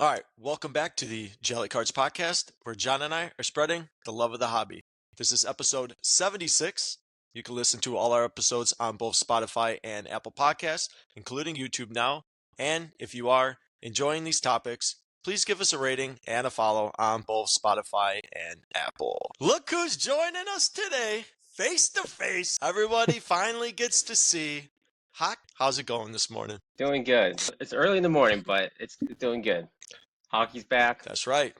All right, welcome back to the JELI Cards podcast, where John and I are spreading the love of the hobby. This is episode 76. You can listen to all our episodes on both Spotify and Apple Podcasts, including YouTube now. And if you are enjoying these topics, please give us a rating and a follow on both Spotify and Apple. Look who's joining us today, face to face. Everybody finally gets to see Hock. How's it going this morning? Doing good. It's early in the morning, but it's doing good. Hockey's back. That's right.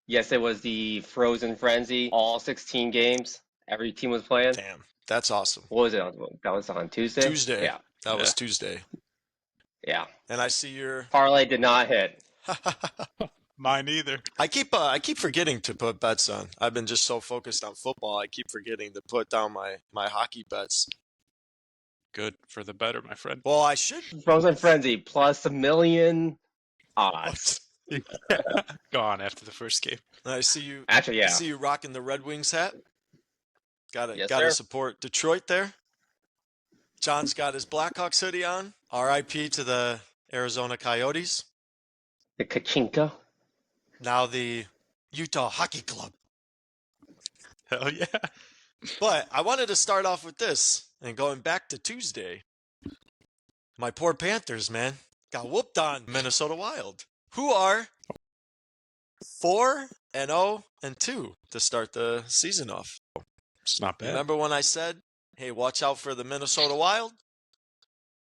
Yes, it was the Frozen Frenzy. All 16 games. Every team was playing. Damn, that's awesome. What was it on? That was on Tuesday? Tuesday. Yeah. That was Tuesday. Yeah. And I see your Parlay did not hit. Mine either. I keep forgetting to put bets on. I've been just so focused on football. I keep forgetting to put down my hockey bets. Good for the better, my friend. Well, I should. Frozen Frenzy plus $1 million odds. Gone after the first game. I see you. Actually, yeah. I see you rocking the Red Wings hat. Gotta Yes, gotta sir. support Detroit there. John's got his Blackhawks hoodie on. R.I.P. to the Arizona Coyotes. The Kachinka. Now the Utah Hockey Club. Hell yeah. But I wanted to start off with this. And going back to Tuesday, my poor Panthers, man, got whooped on Minnesota Wild, who are 4-0-2 to start the season off. It's not bad. Remember when I said, hey, watch out for the Minnesota Wild?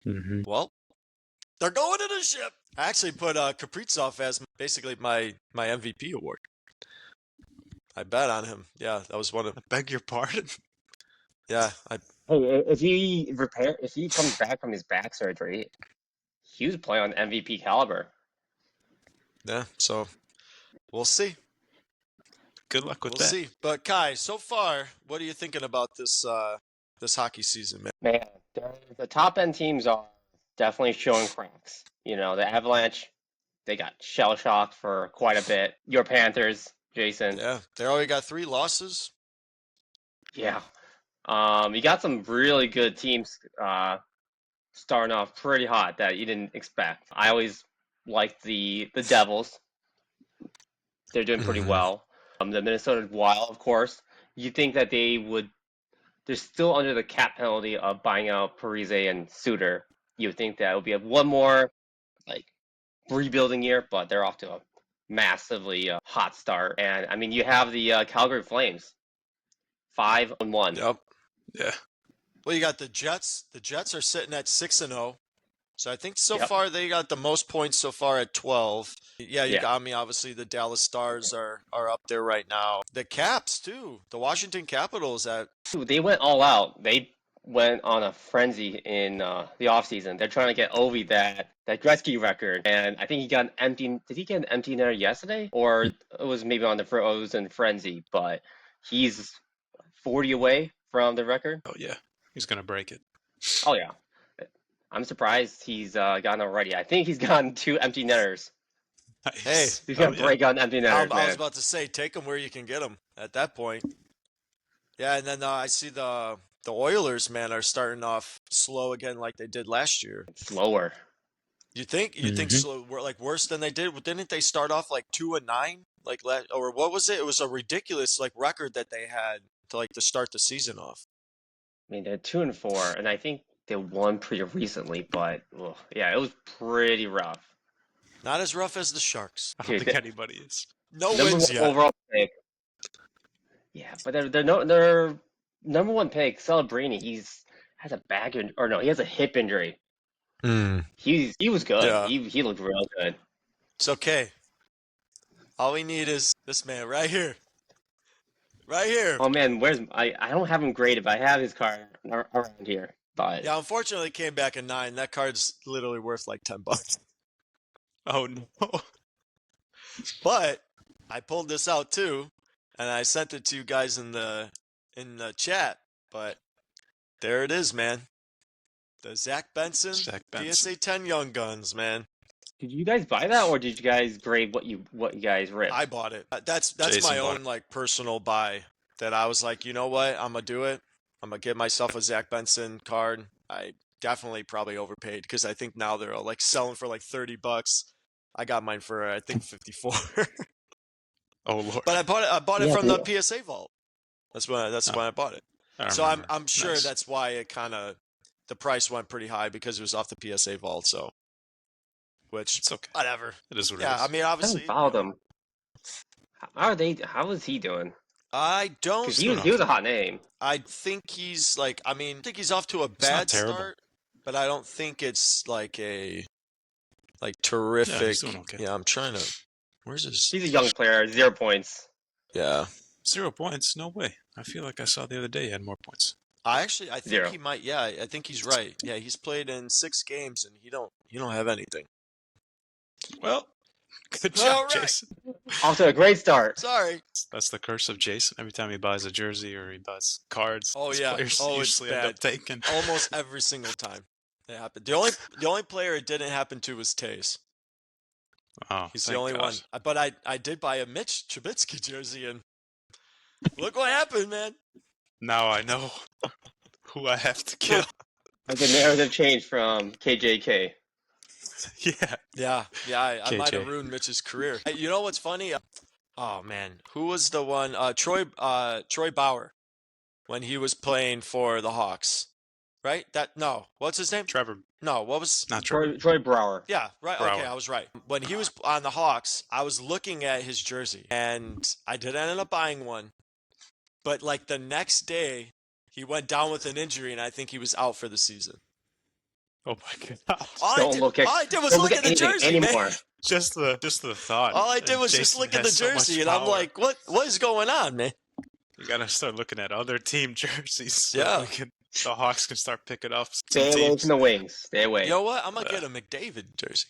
Mm-hmm. Well, they're going to the ship. I actually put Kaprizov as basically my MVP award. I bet on him. Yeah, that was one of. I beg your pardon. Yeah, Hey, if he comes back from his back surgery, he was playing on MVP caliber. yeah. So we'll see. Good luck with We'll that. see. But Kai, so far, what are you thinking about this this hockey season, man? Man, the top end teams are definitely showing cracks. You know, the Avalanche, they got shell shocked for quite a bit. Your Panthers, Jason. Yeah, they already got 3 losses. Yeah. You got some really good teams starting off pretty hot that you didn't expect. I always liked the Devils. They're doing pretty well. The Minnesota Wild, of course. You think that they're still under the cap penalty of buying out Parise and Suter. You would think that it would be one more rebuilding year, but they're off to a massively hot start. And I mean, you have the Calgary Flames, 5-1. Yep. Yeah. Well, you got the Jets. The Jets are sitting at 6-0. So I think so Yep. far they got the most points so far at 12. Yeah, you Yeah. got me. Obviously, the Dallas Stars are up there right now. The Caps too. The Washington Capitals at. They went all out. They went on a frenzy in the offseason. They're trying to get Ovi that Gretzky record. And I think he got an empty. Did he get an empty netter yesterday? Or it was maybe on the Frozen Frenzy. But he's 40 away from the record. Oh yeah. He's gonna break it. Oh, yeah. I'm surprised he's gotten already. I think he's gotten 2 empty netters. Nice. Hey. He's going to break on empty netters, I was man. about to say, take them where you can get them at that point. Yeah, and then I see the Oilers, man, are starting off slow again like they did last year. Slower. You think slow, like worse than they did? Didn't they start off like 2-9, like or what was it? It was a ridiculous record that they had to start the season off. I mean, they're 2-4, and I think they won pretty recently, but yeah, it was pretty rough. Not as rough as the Sharks. I don't think anybody is. No Number wins one yet. overall pick. Yeah, but their number 1 pick, Celebrini, he has a hip injury. He was good. Yeah. He looked real good. It's okay. All we need is this man right here. Right here. Oh man, I don't have him graded, but I have his card around here. But Yeah, unfortunately, it came back a 9. That card's literally worth like $10. Oh no. But I pulled this out too, and I sent it to you guys in the chat. But there it is, man. The Zach Benson PSA 10 Young Guns, man. did you guys buy that, or did you guys grade what you guys ripped? I bought it. That's Jason my bought own personal buy that I was like, you know what? I'm gonna do it. I'm gonna get myself a Zach Benson card. I definitely probably overpaid because I think now they're selling for $30. I got mine for I think 54. Oh Lord. But I bought it Yeah, from the dude. PSA vault. That's when I bought it. I So remember. I'm sure Nice. that's why it kind of the price went pretty high because it was off the PSA vault. So, which It's okay. whatever. It is what it Yeah, is. I mean, I obviously, haven't followed them. How is he doing? I don't. Because doing he was a okay. hot name. I think he's like. I mean, I think he's off to a It's not bad terrible. start, but I don't think it's like a Yeah, terrific. he's doing okay. Yeah, I'm trying to. Where's his? He's a young player, 0 points. Yeah, 0 points? No way. I feel like I saw the other day he had more points. I think 0. he might. Yeah, I think he's right. Yeah, he's played in 6 games and he don't have anything. Well, good All job, right. Jason. Off to a great start. Sorry. That's the curse of Jason. Every time he buys a jersey or he buys cards, Oh, his yeah. players Oh, it's usually end up taken. Almost every single time it happened. The only player it didn't happen to was Tays. Oh, He's the thank only God. one. But I did buy a Mitch Trubisky jersey and look what happened, man. Now I know who I have to kill. Like the narrative changed from KJK. Yeah. Yeah. I might have KJ. ruined Mitch's career. Hey, you know what's funny? Oh man, who was the one? Troy Bauer when he was playing for the Hawks, right? What's his name? Trevor. No, what was? Not Trevor. Troy Brower. Yeah, right. Okay, Brower. I was right. When he was on the Hawks, I was looking at his jersey, and I did end up buying one. But like the next day, he went down with an injury, and I think he was out for the season. Oh my God. All I did was look at the anything jersey, anymore. man. Just the thought. All I did was just Jason look at the has so much jersey, and I'm power. like, what is going on, man? You gotta start looking at other team jerseys. So Yeah. the Hawks can start picking up some Stay away teams. from the wings. Stay away. You know what? I'm gonna get a McDavid jersey.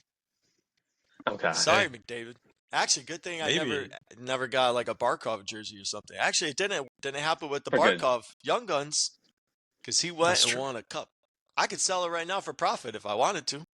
Okay. Sorry, Hey. McDavid. Actually, good thing I Maybe. never got like a Barkov jersey or something. Actually, it didn't happen with the For good. Barkov Young Guns because he went That's and true. won a cup. I could sell it right now for profit if I wanted to,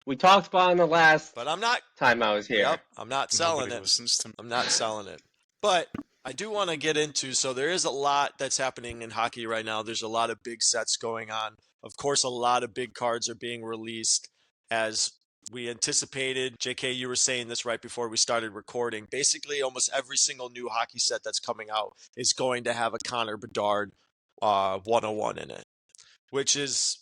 We talked about it in the last but I'm not. time I was here. Yep, I'm not selling Nobody it. listens to me. I'm not selling it. But I do want to get into, so there is a lot that's happening in hockey right now. There's a lot of big sets going on. Of course, a lot of big cards are being released as we anticipated. JK, you were saying this right before we started recording. Basically, almost every single new hockey set that's coming out is going to have a Connor Bedard 101 in it, which is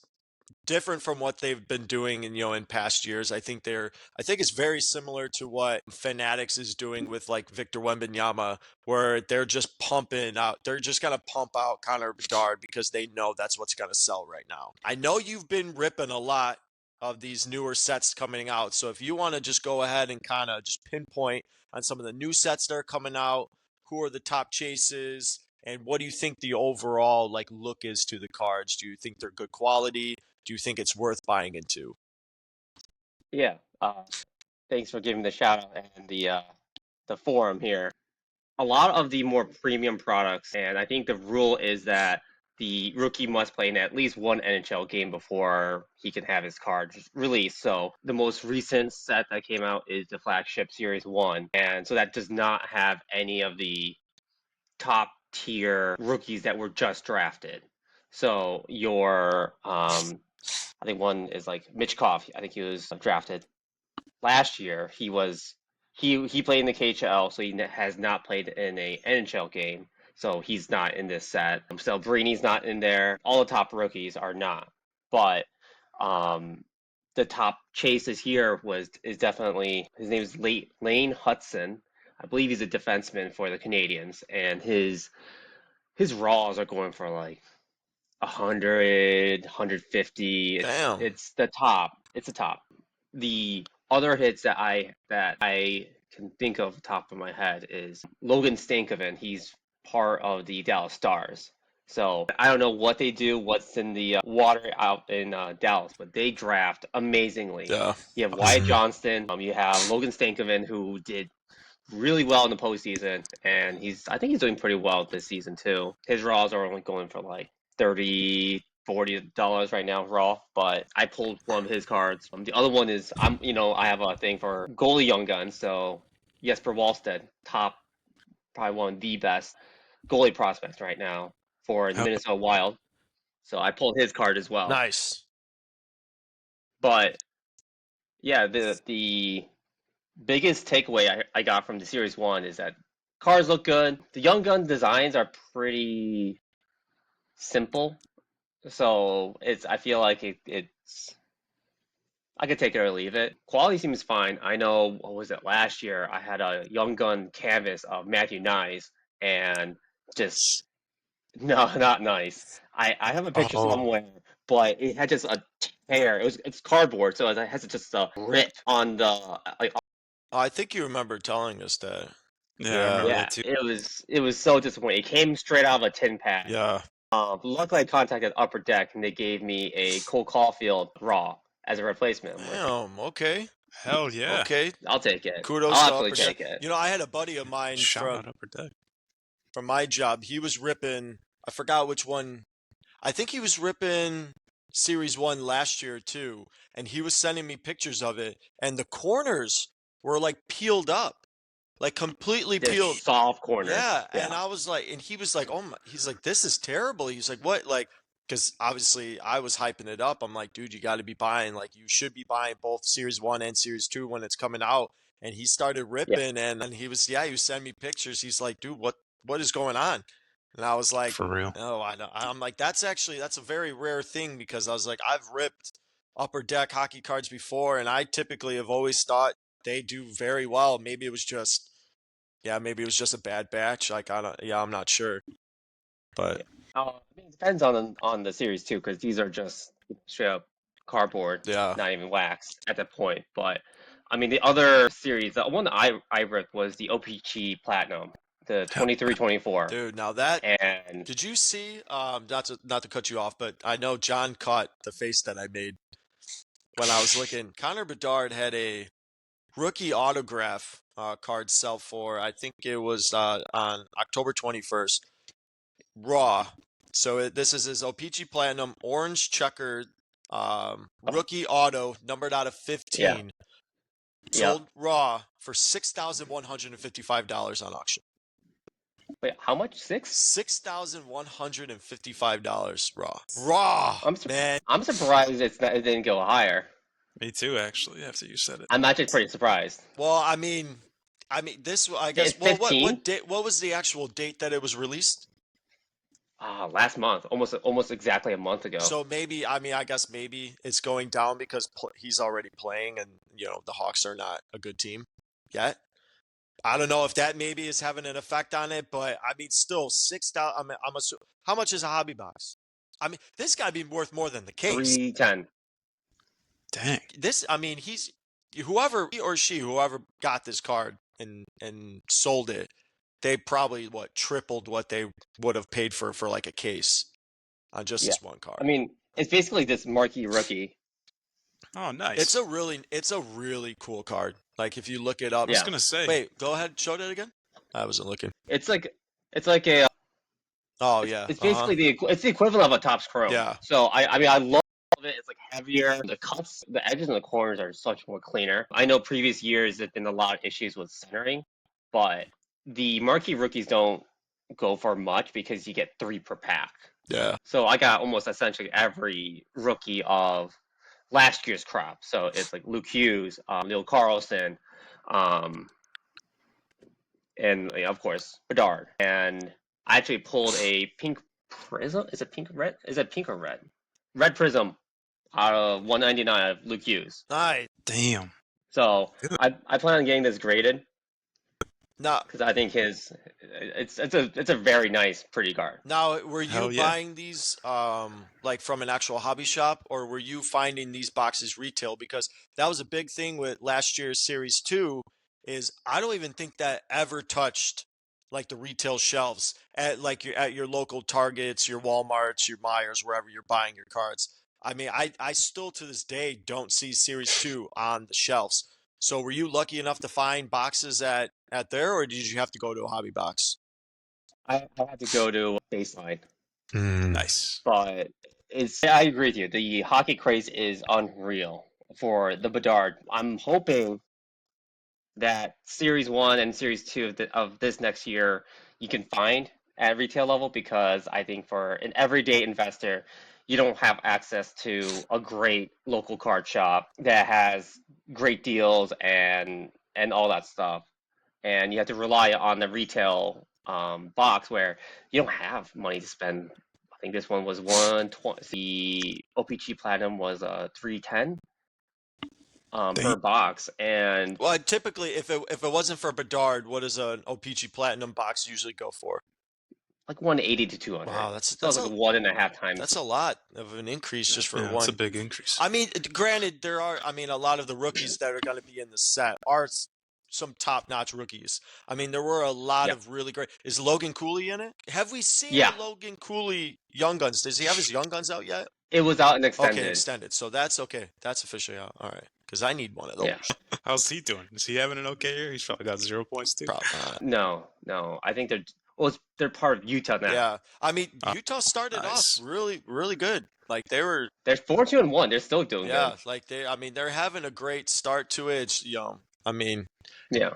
different from what they've been doing in past years. I think it's very similar to what Fanatics is doing with like Victor Wembanyama, where they're just pumping out. They're just gonna pump out Connor Bedard because they know that's what's gonna sell right now. I know you've been ripping a lot of these newer sets coming out, so if you want to just go ahead and kind of just pinpoint on some of the new sets that are coming out, who are the top chases, and what do you think the overall like look is to the cards? Do you think they're good quality? Do you think it's worth buying into? Yeah. Thanks for giving the shout out and the forum here. A lot of the more premium products, and I think the rule is that the rookie must play in at least one NHL game before he can have his card released. So the most recent set that came out is the flagship Series 1. And so that does not have any of the top tier rookies that were just drafted. So I think one is like Michkov. I think he was drafted last year. He played in the KHL, so he has not played in a NHL game. So he's not in this set. So Brini's not in there. All the top rookies are not. But the top chases here is definitely, his name is Lane Hutson. I believe he's a defenseman for the Canadians, and his raws are going for like 100, 150. Damn. It's the top. It's the top. The other hits that I can think of top of my head is Logan Stankoven. He's part of the Dallas Stars. So I don't know what they do, what's in the water out in Dallas, but they draft amazingly. Yeah. You have Wyatt Johnston. You have Logan Stankoven, who did really well in the postseason, and I think he's doing pretty well this season too. His raws are only going for like $30-$40 right now raw, but I pulled one of his cards. The other one is I have a thing for goalie young guns, so Jesper Wallstedt, probably one of the best goalie prospects right now for the Minnesota Wild. So I pulled his card as well. Nice. But yeah, the biggest takeaway I got from the Series 1 is that cars look good. The Young Gun designs are pretty simple. So I feel like it's I could take it or leave it. Quality seems fine. I know, what was it, last year I had a Young Gun canvas of Matthew Nyes and just no, not nice. I have a picture Oh, somewhere, but it had just a tear. It's cardboard, so it has just a rip on the like. I think you remember telling us that. yeah, I remember Yeah. Yeah, that too. it was so disappointing. It came straight out of a tin pack. Yeah. Luckily, I contacted Upper Deck and they gave me a Cole Caulfield raw as a replacement. I'm like, Damn. Okay. Hell yeah. Okay. I'll take it. Kudos I'll to absolutely Upper Deck. take it. You know, I had a buddy of mine Shout out Upper Deck. from my job. He was ripping. I forgot which one. I think he was ripping Series 1 last year too, and he was sending me pictures of it, and the corners were like peeled up, like completely This peeled. soft corners. Yeah, and Yeah. I was like, and he was like, oh my, he's like, this is terrible. He's like, what? Like, because obviously I was hyping it up. I'm like, dude, you got to be buying, like, you should be buying both Series 1 and Series 2 when it's coming out. And he started ripping, and he was sending me pictures. He's like, dude, what is going on? And I was like, For real. no, I know. I'm like, that's a very rare thing, because I was like, I've ripped Upper Deck hockey cards before, and I typically have always thought they do very well. Maybe it was just a bad batch. Like, I'm not sure. But I mean, it depends on the series too, because these are just straight up cardboard, yeah, not even waxed at that point. But I mean, the other series, the one that I ripped was the OPG Platinum, the 23-24, dude. Now that and did you see? Not to cut you off, but I know John caught the face that I made when I was looking. Connor Bedard had a rookie autograph card sell for, I think it was on October 21st, raw. So this is his OPG Platinum orange checkered rookie auto numbered out of 15. yeah. Sold raw for $6,155 on auction. Wait, how much? Six? $6,155 raw. Raw, man. I'm surprised it didn't go higher. Me too, actually, after you said it. I'm actually pretty surprised. Well, I mean, this. I guess. It's Well, 15? what date? What was the actual date that it was released? Last month, almost exactly a month ago. So maybe, I guess maybe it's going down because he's already playing, and the Hawks are not a good team yet. I don't know if that maybe is having an effect on it, but I mean, still $6,000. I'm assuming, how much is a hobby box? I mean, this got to be worth more than the case. $310. Dang. He's whoever got this card and sold it, they probably tripled what they would have paid for like a case on just this one card. I mean, it's basically this marquee rookie. Oh, nice. It's a really cool card. Like, if you look it up. I was gonna say. Wait, go ahead, show that again. I wasn't looking. It's like a. Oh yeah. It's basically the equivalent of a Topps Chrome. Yeah. So I mean I love it. It's like heavier. The cuts, the edges and the corners are much more cleaner. I know previous years there've been a lot of issues with centering, but the marquee rookies don't go for much because you get 3 per pack. Yeah. So I got almost essentially every rookie of last year's crop. So it's like Luke Hughes, Neil Carlson, and of course Bedard. And I actually pulled a pink prism. Is it pink red? Is it pink or red? Red prism out of 199 of Luke Hughes. Nice. Damn. So I plan on getting this graded. Now, because I think it's a very nice, pretty card. Now, were you Hell yeah. buying these like from an actual hobby shop, or were you finding these boxes retail? Because that was a big thing with last year's Series 2, is I don't even think that ever touched like the retail shelves at your local Targets, your Walmarts, your Myers, wherever you're buying your cards. I mean, I still to this day don't see Series 2 on the shelves. So were you lucky enough to find boxes at there, or did you have to go to a hobby box? I had to go to Baseline. Nice. But I agree with you. The hockey craze is unreal for the Bedard. I'm hoping that Series 1 and Series 2 of this next year you can find at retail level, because I think for an everyday investor, you don't have access to a great local card shop that has great deals and and all that stuff. And you have to rely on the retail box where you don't have money to spend. I think this one was 120. The OPG Platinum was 310 per box, and Well, typically, if it wasn't for Bedard, what does an OPG Platinum box usually go for? like 180 to 200. Wow, that's so it's like 1.5 times. That's a lot of an increase just for Yeah, one. it's a big increase. I mean, granted, there are. I mean, a lot of the rookies that are going to be in the set are some top-notch rookies. I mean, there were a lot of really great. Is Logan Cooley in it? Have we seen Yeah. the Logan Cooley Young Guns? Does he have his Young Guns out yet? It was out and extended. Okay, extended. So that's okay. That's officially out. All right, because I need one of those. Yeah. How's he doing? Is he having an okay year? He's probably got 0 points too. Probably not. No. I think they're part of Utah now. Yeah, I mean, Utah started nice. off really, really good. Like they're 4-2-1. They're still doing good. like they're having a great start to it. It's, I mean, Yeah.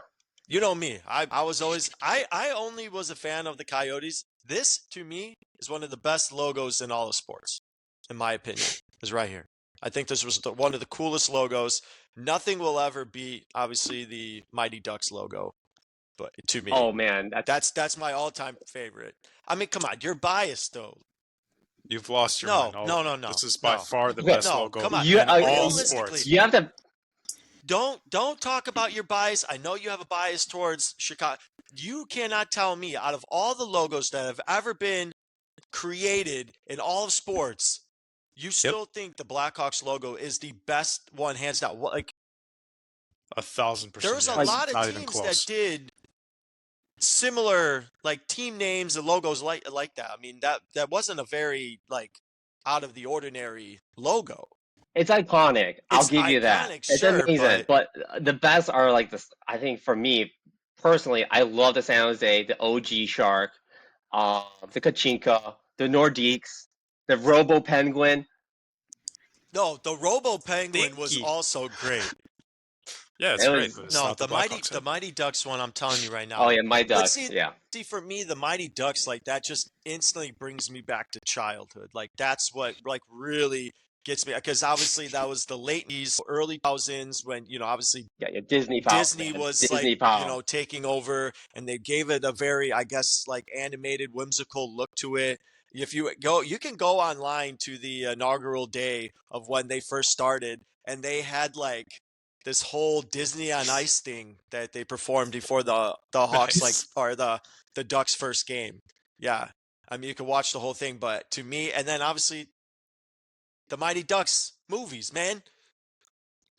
you know me. I was always I only was a fan of the Coyotes. This to me is one of the best logos in all of sports, in my opinion. Is right here. I think this was one of the coolest logos. Nothing will ever beat, obviously, the Mighty Ducks logo. But to me, oh man, that's my all-time favorite. I mean, come on, you're biased though. You've lost your mind. No. This is by far the best logo come on. in all sports. You have to. Don't talk about your bias. I know you have a bias towards Chicago. You cannot tell me out of all the logos that have ever been created in all of sports, you still think the Blackhawks logo is the best one, hands down. Like 1,000%. There's a lot of teams that did similar like team names and logos like that. I mean that wasn't a very like out of the ordinary logo. It's iconic. I'll give you that. It's amazing. But the best are like this. I think for me personally, I love the San Jose, the OG Shark, the Kachinka, the Nordiques, the Robo Penguin. No, the Robo Penguin was also great. Yeah, it's great. No, the Mighty Ducks one, I'm telling you right now. Oh yeah, Mighty Ducks. See, for me, the Mighty Ducks, like that, just instantly brings me back to childhood. Like that's what like really gets me, because obviously that was the late 90s, early 2000s when obviously Disney was Disney like taking over, and they gave it a very, I guess, like animated, whimsical look to it. If you go, you can go online to the inaugural day of when they first started, and they had like this whole Disney on Ice thing that they performed before the Hawks or the Ducks first game. Yeah. I mean, you can watch the whole thing, but to me, and then obviously the Mighty Ducks movies, man.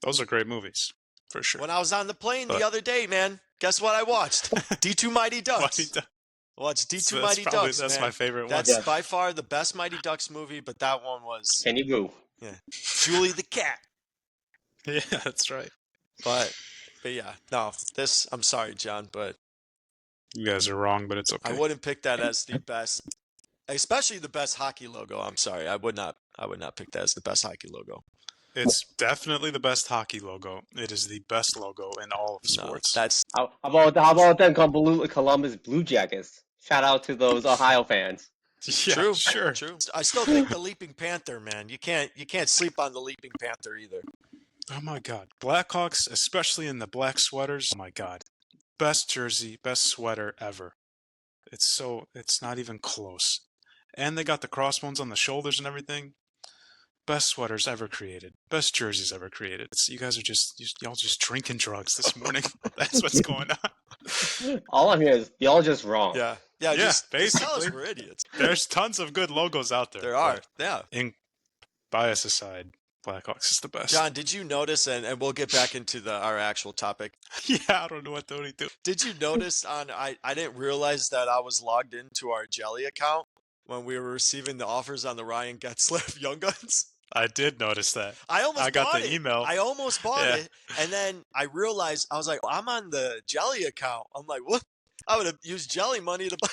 Those are great movies, for sure. When I was on the plane the other day, man, guess what I watched? D2 Mighty Ducks. Watch D2 Mighty Ducks. That's my favorite one. That's by far the best Mighty Ducks movie, but that one was Kenny Boo. Yeah. Julie the Cat. Yeah, that's right. But yeah, no, I'm sorry, John, but you guys are wrong, but it's okay. I wouldn't pick that as the best, especially the best hockey logo. I'm sorry. I would not pick that as the best hockey logo. It's definitely the best hockey logo. It is the best logo in all of sports. How about them Columbus Blue Jackets? Shout out to those Ohio fans. Yeah, true. I still think the Leaping Panther, man. You can't sleep on the Leaping Panther either. Oh my God, Blackhawks, especially in the black sweaters. Oh my God, best jersey, best sweater ever. It's not even close. And they got the crossbones on the shoulders and everything. Best sweaters ever created. Best jerseys ever created. You guys are y'all just drinking drugs this morning. That's what's going on. All I'm hearing is y'all just wrong. Yeah. Basically, just tell us we're idiots. There's tons of good logos out there. There are. Yeah. In bias aside, Blackhawks is the best. John, did you notice, and we'll get back into our actual topic. Yeah, I don't know what to do. Did you notice I didn't realize that I was logged into our JELI account when we were receiving the offers on the Ryan Getzlaf Young Guns? I did notice that. I got the email. I almost bought it, and then I realized, I was like, I'm on the JELI account. I'm like, what? I would have used JELI money to buy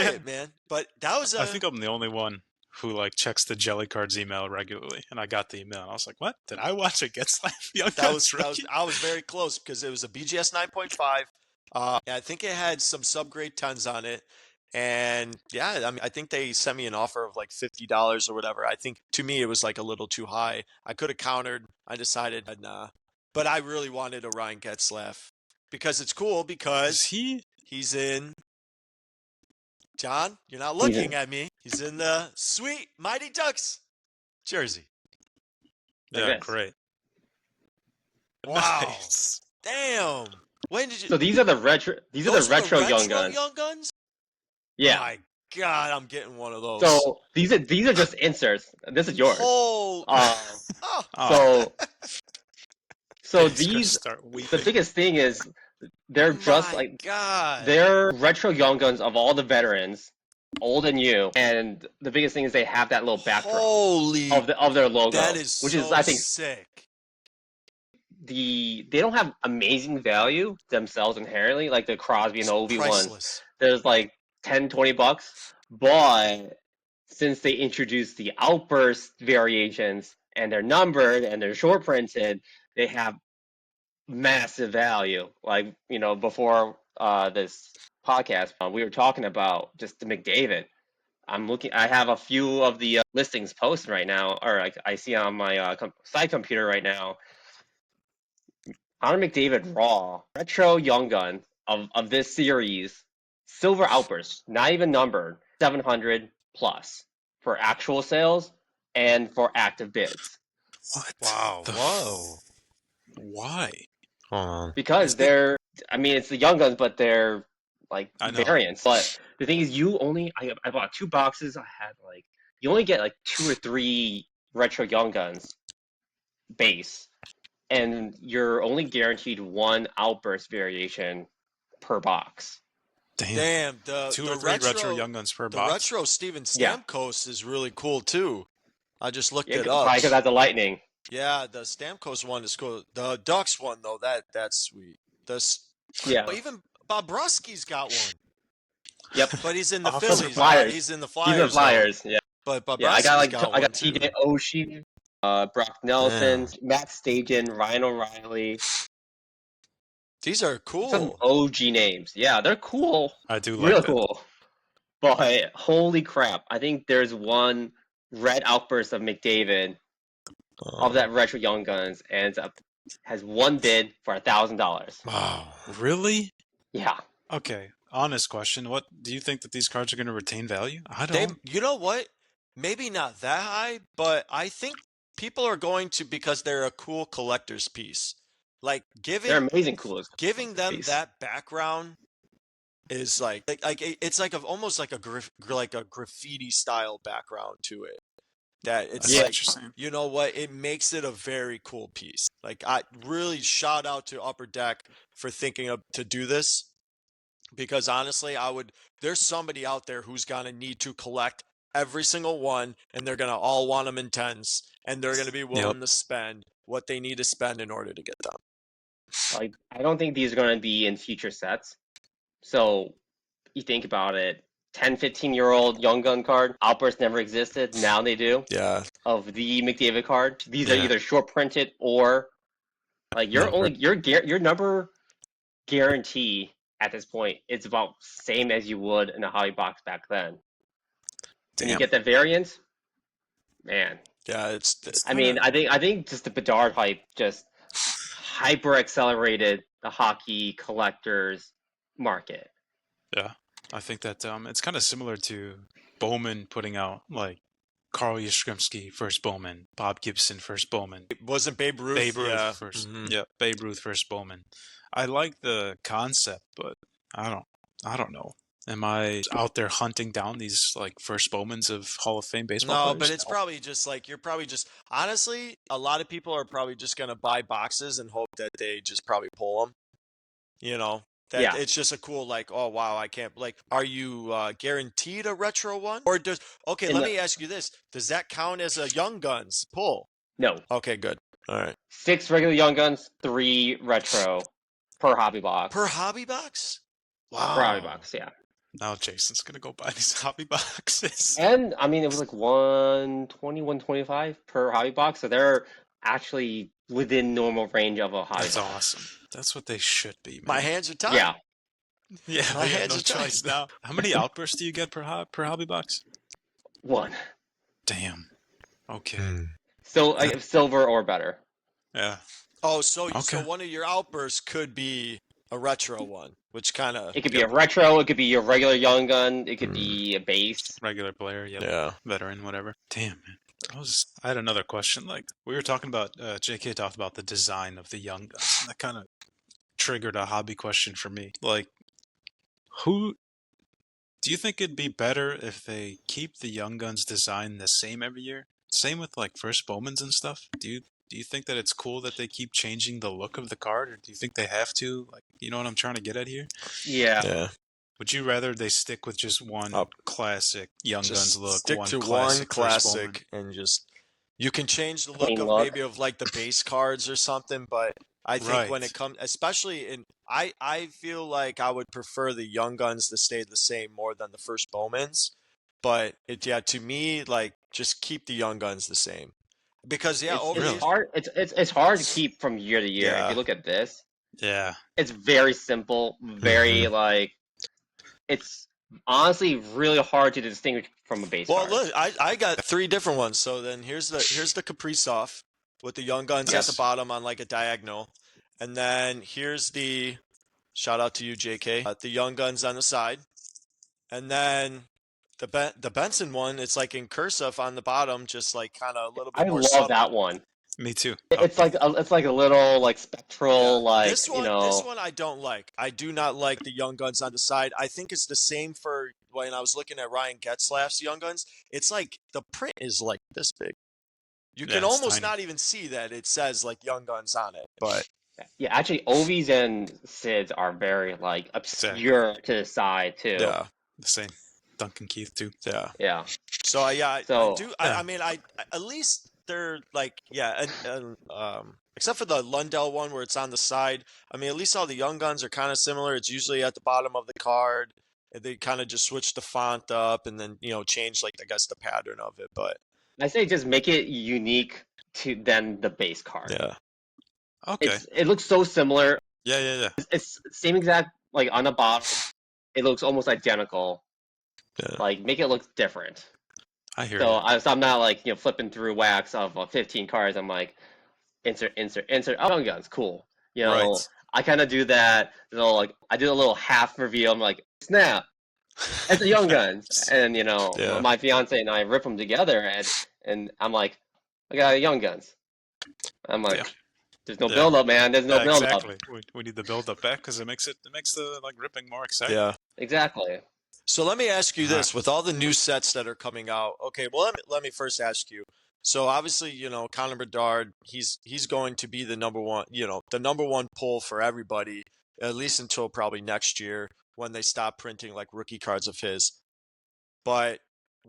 it, man. But that was I think I'm the only one who checks the JELI Cards email regularly, and I got the email. And I was like, "What? Did I watch a Getzlaf Young Guns rookie?" I was very close because it was a BGS 9.5. I think it had some subgrade 10s on it, and yeah, I mean, I think they sent me an offer of like $50 or whatever. I think to me it was like a little too high. I could have countered. I decided, nah. But I really wanted a Ryan Getzlaf because it's cool Is because he? he's in. John, you're not He's looking in- at me. He's in the sweet Mighty Ducks jersey. Like Yeah, this. great. Wow. Nice. Damn. When did you? So these are the retro. These are Those the are retro Young Guns. Young Guns. Yeah. My God, I'm getting one of those. So these are just inserts. This is yours. Oh. Oh. Oh. Oh, So he's gonna these start the weeping. biggest thing is they're just My like God. they're retro Young Guns of all the veterans, old and new. And the biggest thing is they have that little backdrop Holy. of their logo, That is which so is I think sick. they don't have amazing value themselves inherently, like the Crosby and It's Ovi ones. priceless. There's like 10, 20 bucks. But since they introduced the outburst variations and they're numbered and they're short printed, they have massive value. Like, before this podcast, we were talking about just the McDavid. I have a few of the listings posted right now, or I see on my side computer right now. Connor McDavid Raw, retro Young Gun of this series, Silver Outburst, not even numbered, 700 plus for actual sales and for active bids. What? Wow. the Whoa. Why? Hold on. Because it's the Young Guns, but they're like I know. variants. But the thing is, I bought 2 boxes. I had you only get like 2 or 3 retro Young Guns base, and you're only guaranteed 1 outburst variation per box. Damn. The 2 the or 3 retro Young Guns per the box. retro Steven Yeah. Stamkos is really cool too. I just looked Yeah, it up. probably because that's a lightning. Yeah, the Stamkos one is cool. The Ducks one though, that's sweet. Yeah. But even Bobrovsky's got one. Yep. But he's in the Awesome. Phillies. Flyers. He's in the He's Flyers. in the Flyers. Yeah. But Bobrovsky's Yeah. I got one TJ too. Oshie, Brock Nelson, Matt Stajan, Ryan O'Reilly. These are Some cool. OG names. Yeah, they're cool. I do like Real that. cool. But holy crap. I think there's one red outburst of McDavid of that retro Young Guns and has one bid for $1,000. Wow. Really? Yeah. Okay. Honest question. What do you think that these cards are going to retain value? I don't. You know what? Maybe not that high, but I think people are going to because they're a cool collector's piece. Like They're amazing cool. giving them piece. that background is like it's like almost like a graffiti style background to it. That it's That's like, interesting. you know what? It makes it a very cool piece. Like I really shout out to Upper Deck for thinking to do this because honestly, there's somebody out there who's gonna need to collect every single one, and they're gonna all want them in tens, and they're gonna be willing to spend what they need to spend in order to get them. Like, I don't think these are going to be in future sets. So you think about it, 10, 15-year-old Young Gun card, Outburst never existed. Now they do. Yeah. Of the McDavid card, these are Yeah. either short printed or like your number guarantee at this point. It's about same as you would in a hobby box back then. When you Damn. get the variants, man. Yeah, I mean, I think just the Bedard hype just hyper accelerated the hockey collectors market. Yeah. I think that it's kind of similar to Bowman putting out like Carl Yastrzemski first Bowman, Bob Gibson first Bowman, it wasn't Babe Ruth. Babe Ruth Yeah. first. Mhm. Yeah, Babe Ruth first Bowman. I like the concept, but I don't know. Am I out there hunting down these like first Bowmans of Hall of Fame baseball No, players? but it's probably just like honestly, a lot of people are probably just gonna buy boxes and hope that they just probably pull them. You know, that Yeah. it's just a cool like, oh wow, I can't like. Are you guaranteed a retro one, or does? Okay, In let the- me ask you this: does that count as a Young Guns pull? No. Okay, good. All right. 6 regular Young Guns, 3 retro per hobby box. Per hobby box? Wow. Per hobby box, yeah. Now Jason's gonna go buy these hobby boxes. And I mean, it was like 120, 125 per hobby box, so they're actually within normal range of a hobby That's box. awesome. That's what they should be, man. My hands are tied. Yeah. Yeah, My they have hands no are tied. choice now. How many outbursts do you get per hobby box? 1. Damn. Okay. Hmm. So silver or better. Yeah. Oh, so Okay. one of your outbursts could be a retro one, which kind of It could be a retro. It could be a regular Young Gun. It could Mm. be a base. Regular player, yep. yeah. Veteran, whatever. Damn, man. I had another question. Like, we were talking about, JK talked about the design of the Young Guns, and that kind of triggered a hobby question for me. Like, who do you think it'd be better if they keep the Young Guns design the same every year? Same with like first Bowmans and stuff. Do you think that it's cool that they keep changing the look of the card, or do you think they have to? Like, you know what I'm trying to get at here? Yeah. Yeah. Would you rather they stick with just one classic Young Guns Just look, stick one to classic one first Bowman? classic and just you can change the look Clean of look. maybe of like the base cards or something, but I think when Right. it comes, especially in, I feel like I would prefer the Young Guns to stay the same more than the first Bowmans. But yeah, to me, like just keep the Young Guns the same because yeah, over It's these, hard. It's hard to keep from year to year. If Yeah. you look at this, Yeah. it's very simple. Very like. It's honestly really hard to distinguish from a base well, card. look, I got 3 different ones. So then here's the Kaprizov with the Young Guns at the Yes. bottom on like a diagonal, and then here's the shout out to you, JK, the Young Guns on the side, and then the Benson one. It's like in cursive on the bottom, just like kind of a little bit I more love subtle. that one. Me too. It's like a little like spectral like this one, I don't like. I do not like the Young Guns on the side. I think it's the same for when I was looking at Ryan Getzlaff's Young Guns. It's like the print is like this big. You Yeah, can it's almost tiny. not even see that it says like Young Guns on it. But Yeah, actually, Ovi's and Sid's are very like obscure to the side too. yeah, The same. Duncan Keith too. yeah. Yeah. So yeah, I So do. Yeah. I mean, I at least they're like yeah, and except for the Lundell one where it's on the side. I mean, at least all the Young Guns are kind of similar. It's usually at the bottom of the card. And they kind of just switch the font up and then change like I guess the pattern of it. But I say just make it unique to than the base card. yeah, Okay. It looks so similar. Yeah. It's same exact like on the bottom. It looks almost identical. Yeah. Like make it look different. I hear So, you. I'm not like flipping through wax of 15 cards. I'm like insert. Oh, Young Guns, cool. Right. I kind of do that. Like I do a little half review. I'm like snap. It's the Young Guns, and Yeah. my fiance and I rip them together, and I'm like, I got Young Guns. I'm like, Yeah. there's no Yeah. build up, man. There's no Yeah, build exactly. up. We need the build up back because it makes the like ripping more exciting. Yeah. Exactly. So let me ask you this: Huh. with all the new sets that are coming out, okay. Well, let me first ask you. So obviously, Connor Bedard, he's going to be the number one, the number one pull for everybody, at least until probably next year when they stop printing like rookie cards of his. But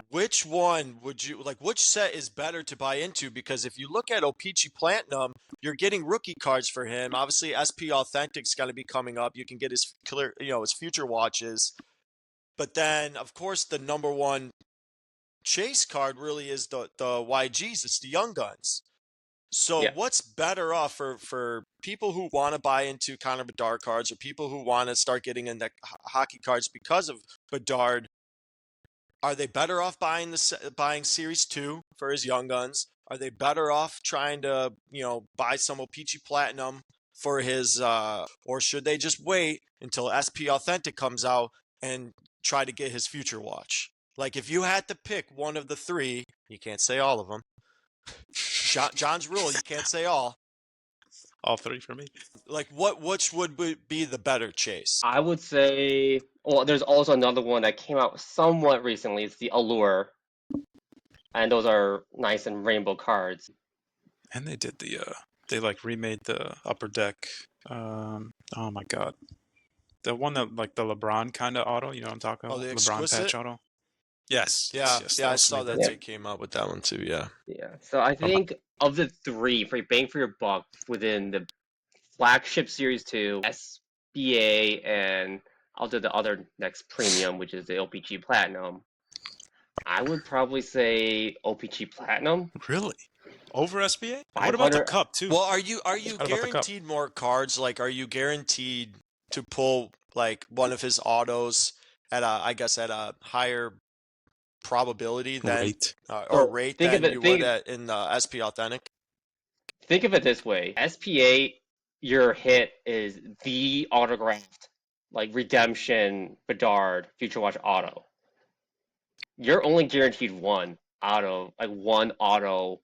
which one would you like? Which set is better to buy into? Because if you look at O-Pee-Chee Platinum, you're getting rookie cards for him. Obviously, SP Authentic's going to be coming up. You can get his clear, his future watches. But then, of course, the number one chase card really is the YGs. It's the Young Guns. So Yeah. what's better off for people who want to buy into Connor Bedard cards or people who want to start getting into hockey cards because of Bedard? Are they better off buying Series 2 for his Young Guns? Are they better off trying to, buy some O-Pee-Chee Platinum for his, or should they just wait until SP Authentic comes out and try to get his future watch? Like if you had to pick one of the 3, you can't say all of them. John's rule, you can't say all. All 3 for me. Like which would be the better chase? I would say. Well, there's also another one that came out somewhat recently. It's the Allure, and those are nice and rainbow cards. And they did they like remade the upper deck. Oh my god. The one that like the LeBron kind of auto, you know what I'm talking about? Oh, the LeBron exquisite? patch auto. Yes. Yeah, yes, I was saw made that Yeah. they came out with that one too. Yeah. Yeah. So I think of the 3, for bang for your buck within the flagship Series 2, SBA, and I'll do the other next premium, which is the O-Pee-Chee Platinum. I would probably say O-Pee-Chee Platinum. Really? Over SBA? And what about the 500 cup too? Well, are you What about the cup? guaranteed more cards? Like, are you guaranteed to pull like one of his autos at a higher probability than Rate. or So rate think of than it- you think- would in the SP Authentic? think of it this way: SPA, your hit is the autographed, like redemption Bedard Future Watch auto. You're only guaranteed one auto, like one auto.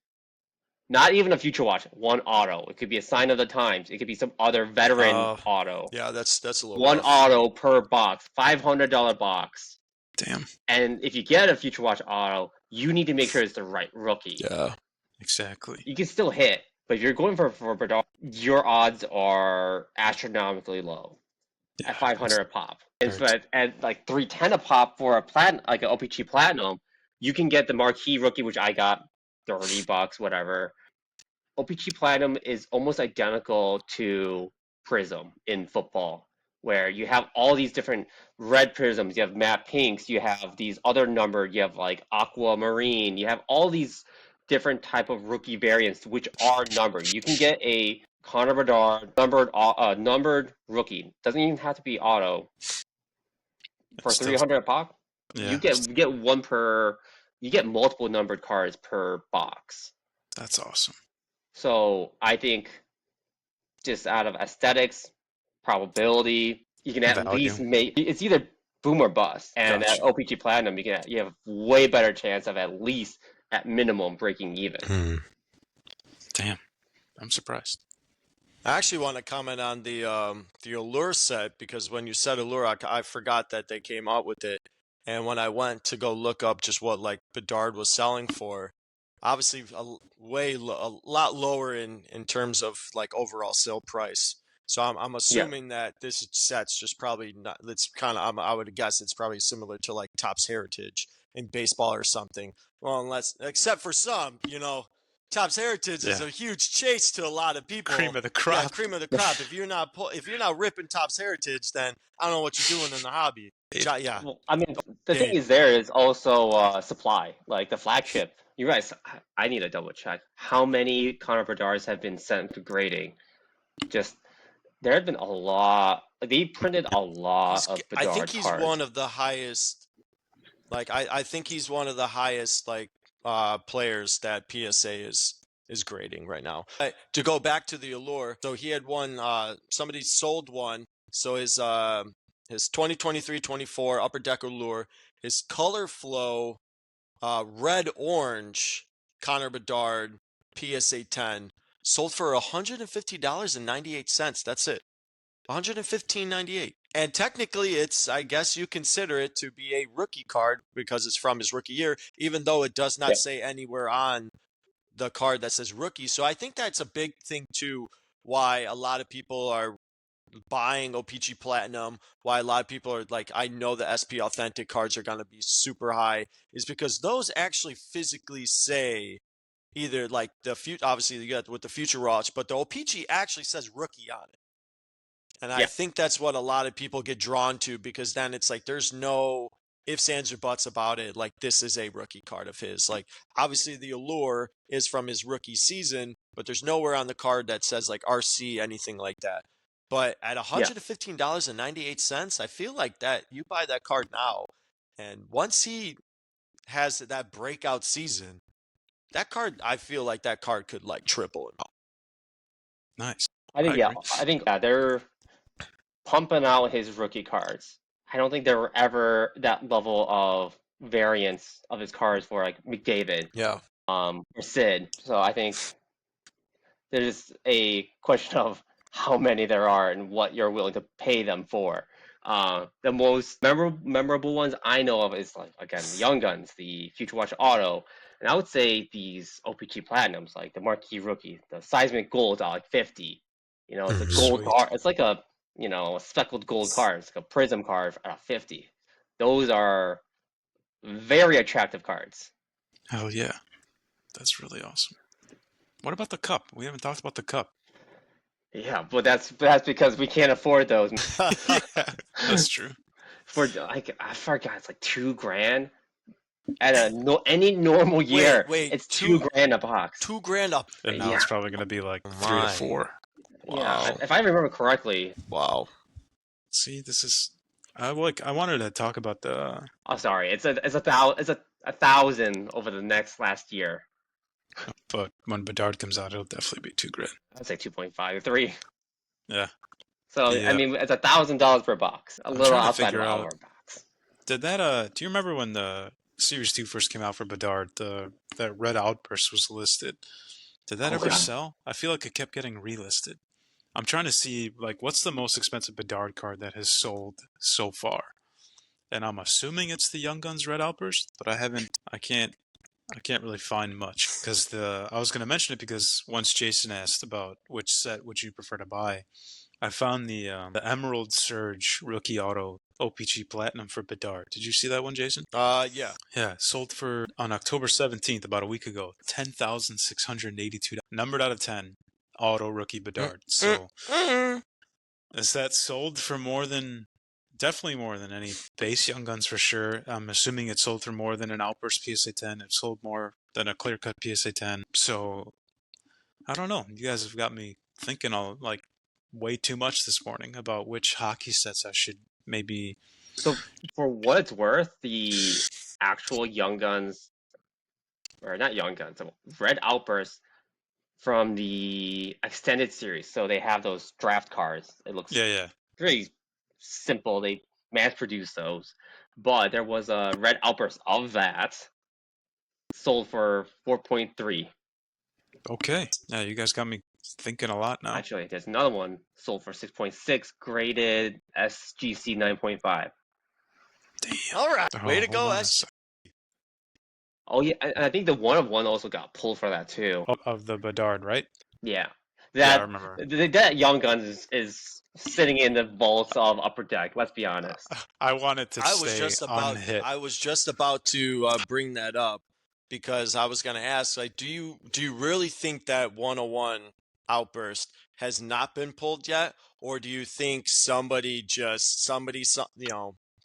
Not even a Future Watch, one auto. It could be a Sign of the Times. It could be some other veteran auto. Yeah, that's a little One rough. auto per box, $500 box. Damn. And if you get a Future Watch auto, you need to make sure it's the right rookie. Yeah. Exactly. You can still hit, but if you're going for Bedard, your odds are astronomically low Yeah, at 500 a pop. And Very so at like 310 a pop for a like an OPG Platinum, you can get the marquee rookie, which I got $30, whatever. OPG Platinum is almost identical to Prism in football, where you have all these different red prisms, you have matte pinks, you have these other numbered, you have like aquamarine, you have all these different type of rookie variants which are numbered. You can get a Connor Bedard numbered rookie. Doesn't even have to be auto for Still- 300 a pop. Yeah, You get one per. You get multiple numbered cards per box. that's awesome. So I think just out of aesthetics, probability, you can at Value. least make it's either boom or bust. And Gotcha. at OPG Platinum, you have way better chance of at least at minimum breaking even. Damn, I'm surprised. I actually want to comment on the Allure set, because when you said Allure, I forgot that they came out with it. And when I went to go look up just what like Bedard was selling for, obviously a lot lower in terms of like overall sale price. So I'm assuming that this set's just probably not. It's kind of I would guess it's probably similar to like Topps Heritage in baseball or something. Well, except for some, Topps Heritage is a huge chase to a lot of people. Cream of the crop. Yeah, cream of the crop. If you're not ripping Topps Heritage, then I don't know what you're doing in the hobby. Yeah. Well, I mean, the thing is, there is also supply, like the flagship. You guys, I need to double check how many Connor Bedards have been sent to grading. Just there have been a lot. They printed a lot of Bedard I think he's cards. one of the highest. Like I think he's one of the highest like players that PSA is grading right now. To go back to the Allure, so he had one. Somebody sold one. So his 2023-24 Upper Deck Allure, his color flow, red orange Connor Bedard PSA 10 sold for $150.98. That's it. $115.98. And technically, I guess you consider it to be a rookie card because it's from his rookie year, even though it does not say anywhere on the card that says rookie. So I think that's a big thing too, why a lot of people are buying OPG Platinum, why a lot of people are like, I know the SP Authentic cards are going to be super high, is because those actually physically say either like obviously you got with the Future Watch, but the OPG actually says rookie on it. And I think that's what a lot of people get drawn to, because then it's like there's no ifs, ands, or buts about it. Like, this is a rookie card of his. Like, obviously the Allure is from his rookie season, but there's nowhere on the card that says like RC, anything like that. But at $115.98, I feel like that you buy that card now, and once he has that breakout season, that card, I feel like that card could like triple. Nice. I think they're pumping out his rookie cards. I don't think there were ever that level of variance of his cards for like McDavid, or Sid. So I think there's a question of how many there are and what you're willing to pay them for. The most memorable ones I know of is like, again, the Young Guns, the Future Watch Auto, and I would say these OPG Platinums, like the Marquee Rookie, the Seismic Gold at like 50. It's a gold card. It's like a a speckled gold card. It's like a prism card at 50. Those are very attractive cards. Hell yeah. That's really awesome. What about the cup? We haven't talked about the cup. Yeah, but that's because we can't afford those. Yeah, that's true. For like, I forgot, it's like $2,000 at any normal year. Wait, it's $2,000 a box. $2,000 up. And now it's probably going to be like 3 to 4. Wow. Yeah, if I remember correctly. Wow. See, this is. I wanted to talk about the. Oh, sorry. It's a 1,000 over the last year. But when Bedard comes out, it'll definitely be $2,000. I'd say 2.5 or 3. Yeah. So I mean, it's $1,000 per box, a I'm little trying to outside figure of out. our box. Did that? Do you remember when the Series 2 first came out for Bedard? That Red Outburst was listed. Did that ever God. sell? I feel like it kept getting relisted. I'm trying to see like what's the most expensive Bedard card that has sold so far, and I'm assuming it's the Young Guns Red Outburst, but I can't really find much because I was going to mention it because once Jason asked about which set would you prefer to buy, I found the Emerald Surge Rookie Auto OPG Platinum for Bedard. Did you see that one, Jason? Yeah. Yeah, sold for on October 17th, about a week ago, $10,682, numbered out of 10, auto rookie Bedard. So is that sold for definitely more than any base Young Guns for sure. I'm assuming it sold for more than an Outburst PSA 10. It sold more than a clear cut PSA 10. So I don't know. You guys have got me thinking like way too much this morning about which hockey sets I should maybe. So for what it's worth, the actual Young Guns, or not Young Guns, Red Outburst from the extended series. So they have those draft cards. It looks Yeah. pretty simple. They mass produce those, but there was a Red Outburst of that sold for 4.3. Okay. Yeah, you guys got me thinking a lot now. Actually, there's another one sold for 6.6, graded SGC 9.5. Damn. All right. Way to go, hold on a S. sec. Oh yeah, and I think the one of one also got pulled for that too. Of the Bedard, right? Yeah, Yeah, I that remember. that Young Guns is sitting in the vaults of Upper Deck. Let's be honest. I wanted to I was stay just about unhit. I was just about to bring that up because I was going to ask, like, do you really think that 101 outburst has not been pulled yet, or do you think somebody,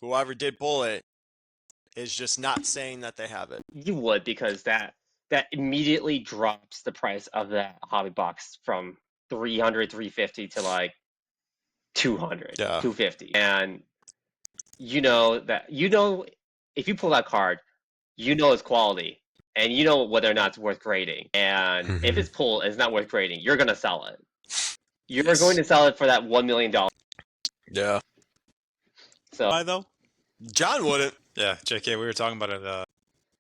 whoever did pull it, is just not saying that they have it? You would, because that immediately drops the price of that hobby box from 300, 350 to like 200, Yeah. 250. And if you pull that card, it's quality, and you know whether or not it's worth grading. And if it's pulled and it's not worth grading, you're gonna sell it. You're going to sell it for that $1 million. Yeah. So Why though? John wouldn't. Yeah, JK, we were talking about it.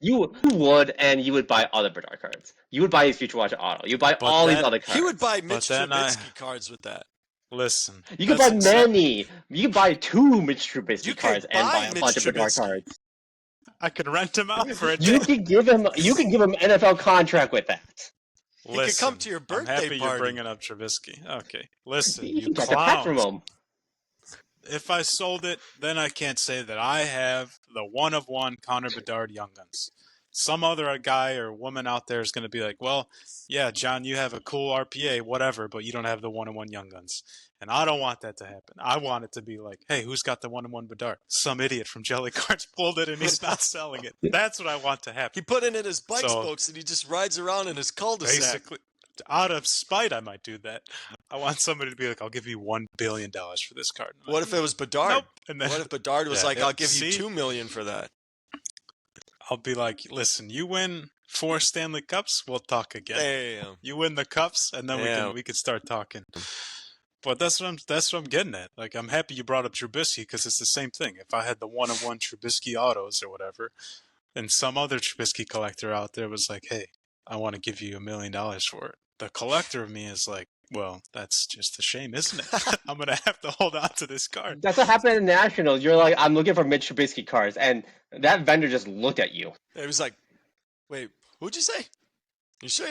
you would, and you would buy other Bedard cards. You would buy his Future Watch Auto. You buy all these other cards. He would buy Mitch then Trubisky cards with that. Listen, You could buy many. You could buy 2 Mitch Trubisky cards and buy a bunch of Bedard cards. I could rent him out for a day. You can give him NFL contract with that. He could come to your birthday I'm happy party. You're bringing up Trubisky. Okay, listen, you can get the pack from clowns. him. If I sold it, then I can't say that I have the one of one Connor Bedard Young Guns. Some other guy or woman out there is going to be like, well, yeah, John, you have a cool RPA, whatever, but you don't have the one-on-one Young Guns. And I don't want that to happen. I want it to be like, hey, who's got the one-on-one Bedard? Some idiot from JELI Cards pulled it and he's not selling it. That's what I want to happen. He put it in his bike spokes and he just rides around in his cul-de-sac. Basically, out of spite, I might do that. I want somebody to be like, I'll give you $1 billion for this card. What if it was Bedard? Nope. And then, what if Bedard was like, I'll give you $2 million for that? I'll be like, listen, you win 4 Stanley Cups, we'll talk again. Damn. You win the cups, and then we can start talking. But that's what I'm getting at. Like, I'm happy you brought up Trubisky because it's the same thing. If I had the one-on-one Trubisky autos or whatever, and some other Trubisky collector out there was like, hey, I want to give you $1 million for it. The collector of me is like, well, that's just a shame, isn't it? I'm going to have to hold on to this card. That's what happened in Nationals. You're like, I'm looking for Mitch Trubisky cards, and that vendor just looked at you. It was like, wait, who'd you say? You sure?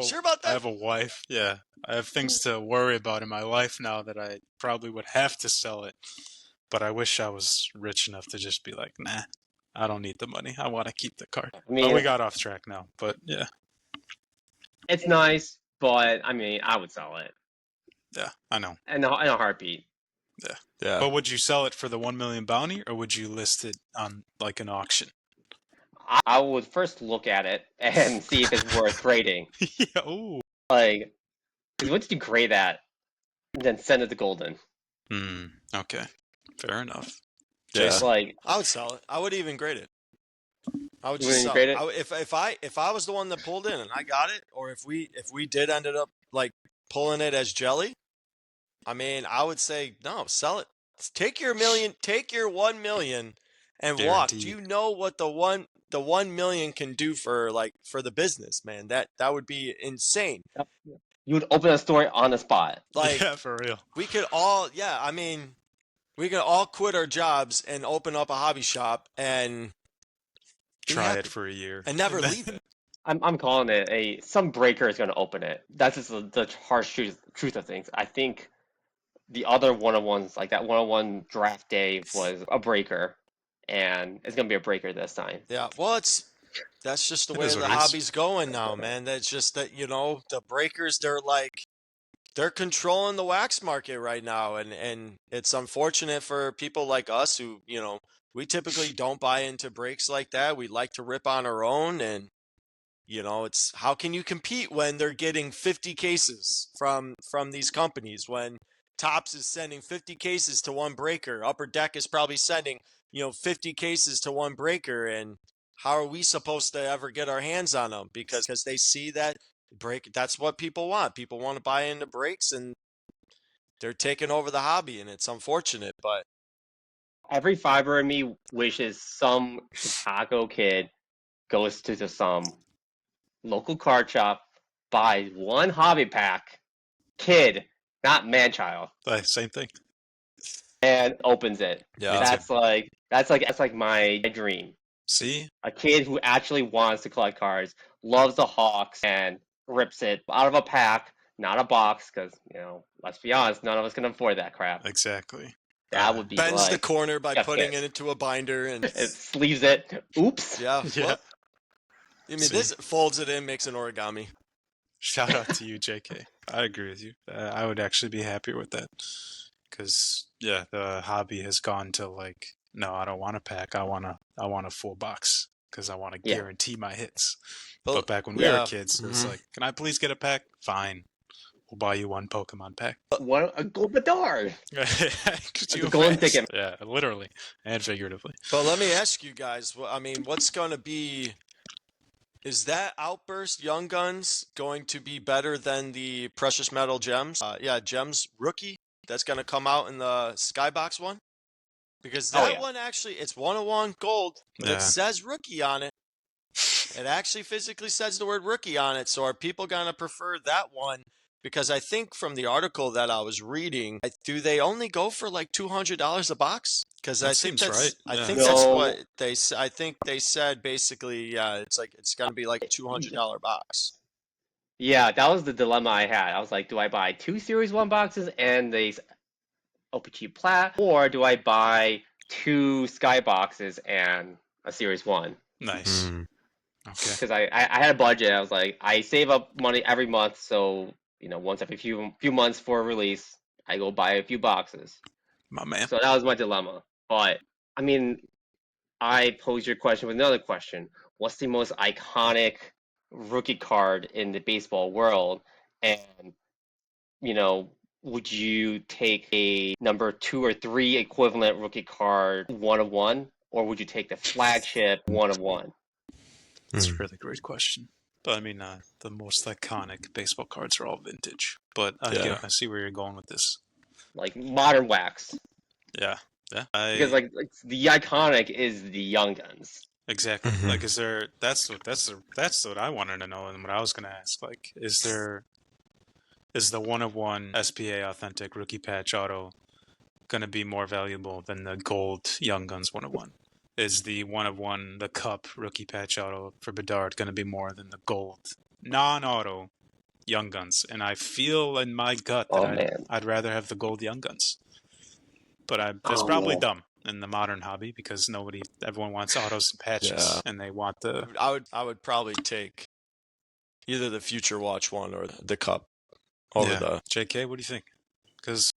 Sure about that? I have a wife. Yeah. I have things to worry about in my life now that I probably would have to sell it. But I wish I was rich enough to just be like, nah, I don't need the money. I want to keep the card. I mean, but we got off track now. But yeah. It's nice, but I mean, I would sell it. Yeah, I know. In a heartbeat. Yeah. But would you sell it for the 1 million bounty, or would you list it on like an auction? I would first look at it and see if it's worth grading. Yeah. Ooh. Like, because once you grade that, then send it to Golden. Okay. Fair enough. Yeah. Just like, I would sell it. I would even grade it. I would You just wouldn't sell. trade it? If I was the one that pulled in and I got it, or if we did ended up like pulling it as jelly, I mean, I would say no, sell it. Take your million, take your 1 million, and walk. Do Guaranteed. you know what the 1 million can do for the business, man? That would be insane. Yep. You would open a store on the spot. Like Yeah, for real. we could all, yeah. I mean, we could all quit our jobs and open up a hobby shop and be Try happy it for a year. and never leave it. I'm calling it some breaker is going to open it. That's just the harsh truth of things. I think the other one-on-ones, like that one-on-one draft day, was a breaker, and it's going to be a breaker this time. Yeah, well, that's just the It way is the what it is. hobby's going now, man. That's just that the breakers they're controlling the wax market right now, and it's unfortunate for people like us who we typically don't buy into breaks like that. We like to rip on our own, and it's how can you compete when they're getting 50 cases from these companies when Tops is sending 50 cases to one breaker, Upper Deck is probably sending 50 cases to one breaker, and how are we supposed to ever get our hands on them because they see that break, that's what people want. People want to buy into breaks, and they're taking over the hobby, and it's unfortunate, but Every fiber in me wishes some Chicago kid goes to some local card shop, buys one hobby pack, kid, not man-child, Same thing. and opens it. yeah. That's like my dream. See? A kid who actually wants to collect cards, loves the Hawks, and rips it out of a pack, not a box, because let's be honest, none of us can afford that crap. Exactly. That would be Bends the like corner by chef's putting kiss. it into a binder, and It sleeves it. Oops. yeah, Yeah. well, I mean, See? this folds it in, makes an origami. Shout out to you, JK. I agree with you. I would actually be happier with that. Because, yeah, the hobby has gone to like, no, I don't want a pack. I want a full box because I want to Yeah. guarantee my hits. Well, But back when we were yeah. kids, it was Mhm. like, can I please get a pack? Fine. We'll buy you one Pokemon pack. What a gold Bedard. Could you a golden imagine? ticket. Yeah, literally and figuratively. But let me ask you guys, I mean, what's going to be, is that Outburst Young Guns going to be better than the Precious Metal Gems? Gems Rookie that's going to come out in the Skybox one? Because that one actually, it's 101 gold, but it says Rookie on it. It actually physically says the word Rookie on it. So are people going to prefer that one? Because I think from the article that I was reading, do they only go for like $200 a box? Because I think seems right. I Yeah. think that's what they. I think they said basically. It's going to be like a $200 box. Yeah, that was the dilemma I had. I was like, do I buy 2 Series 1 boxes and the OPG Plat, or do I buy 2 Sky boxes and a Series 1? Nice. Okay. Because I had a budget. I was like, I save up money every month, so once every few months for a release, I go buy a few boxes. My man. So that was my dilemma. But I mean, I pose your question with another question. What's the most iconic rookie card in the baseball world? And would you take a number 2 or 3 equivalent rookie card 1/1, or would you take the flagship 1/1? That's a really great question. But I mean, the most iconic baseball cards are all vintage. But I see where you're going with this. Like modern wax. Yeah. Because like the iconic is the Young Guns. Exactly. Like, is there? That's what I wanted to know, and what I was gonna ask. Like, is the 1/1 SPA authentic rookie patch auto gonna be more valuable than the gold Young Guns 1/1? Is the 1/1 the Cup rookie patch auto for Bedard gonna be more than the gold non-auto Young Guns? And I feel in my gut that I'd rather have the gold Young Guns. But that's probably dumb in the modern hobby because everyone wants autos and patches, and they want the. I would probably take either the Future Watch one or the Cup over the. JK, what do you think? Because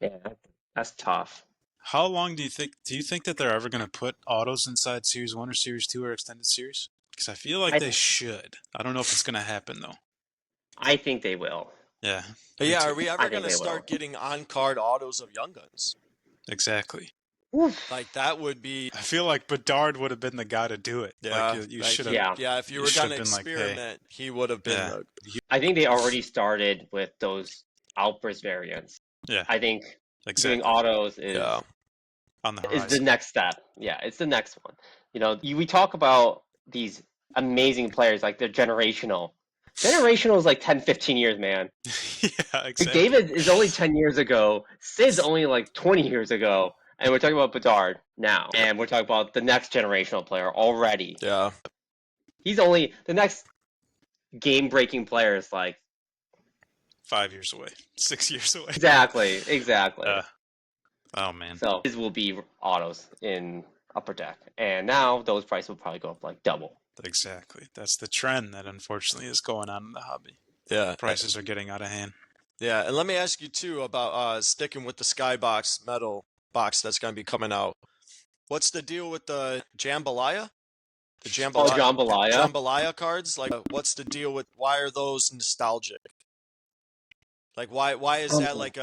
that's tough. How long do you think that they're ever going to put autos inside Series 1 or Series 2 or Extended Series? Because I feel like they should. I don't know if it's going to happen, though. I think they will. Yeah. Yeah, are we ever going to start getting on-card autos of Young Guns? Exactly. Oof. Like that would be. I feel like Bedard would have been the guy to do it. Yeah, Like you like, should have. Yeah. Yeah, if you You were should gonna have been like, hey. experiment, he would have been. Yeah. I think they already started with those outburst variants. Yeah. I think doing Exactly. autos is Yeah. On the is the horizon. next step. Yeah, it's the next one. We talk about these amazing players like they're generational. Generational is like 10, 15 years, man. Yeah, exactly. David is only 10 years ago. Sid's only like 20 years ago. And we're talking about Bedard now. And we're talking about the next generational player already. Yeah. He's only the next game-breaking player is like 5 years away. 6 years away. exactly. Oh man. So his will be autos in upper deck. And now those prices will probably go up like double. Exactly. That's the trend that unfortunately is going on in the hobby. Yeah. Prices are getting out of hand. Yeah, and let me ask you too about sticking with the Skybox metal box that's going to be coming out. What's the deal with the Jambalaya? The Jambalaya, Jambalaya. Jambalaya cards. Like, what's the deal with? Why are those nostalgic? Like, why is that like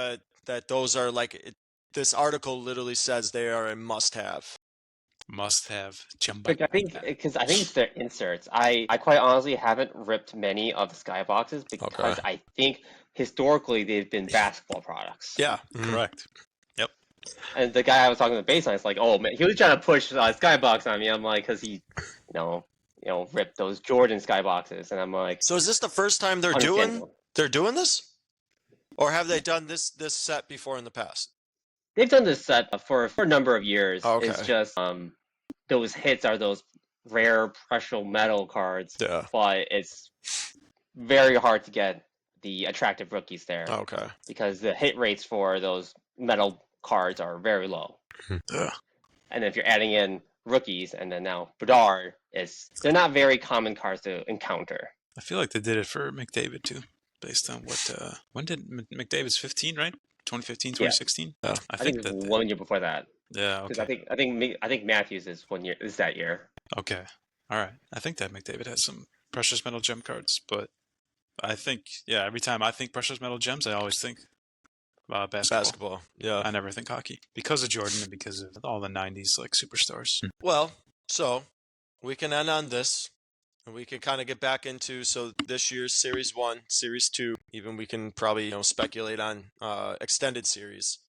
that? Those are like this article literally says they are a must-have. Must-have Like, I think because it's their inserts. I quite honestly haven't ripped many of the skyboxes because I think historically they've been basketball products. Yeah, correct. Yep. And the guy I was talking to the baseline is like, oh man, he was trying to push skybox on me. I'm like, because he, ripped those Jordan skyboxes, and I'm like, So is this the first time they're doing this, or have they done this set before in the past? They've done this set for a number of years. Okay. It's just those hits are those rare precious metal cards. Yeah. But it's very hard to get the attractive rookies there. Okay. Because the hit rates for those metal cards are very low. Yeah. And if you're adding in rookies, and then now Bedard, they're not very common cards to encounter. I feel like they did it for McDavid too, based on what. When did McDavid's 15, right? 2015, 2016. Yeah. I think it was 1 year before that. Yeah. Okay. I think Matthews is that year. Okay. All right. I think that McDavid has some precious metal gem cards, but I think every time I think precious metal gems, I always think basketball. Yeah. I never think hockey because of Jordan and because of all the 90s like superstars. Well, so we can end on this, and we can kind of get back into this year's Series 1, Series 2. Even we can probably speculate on extended series.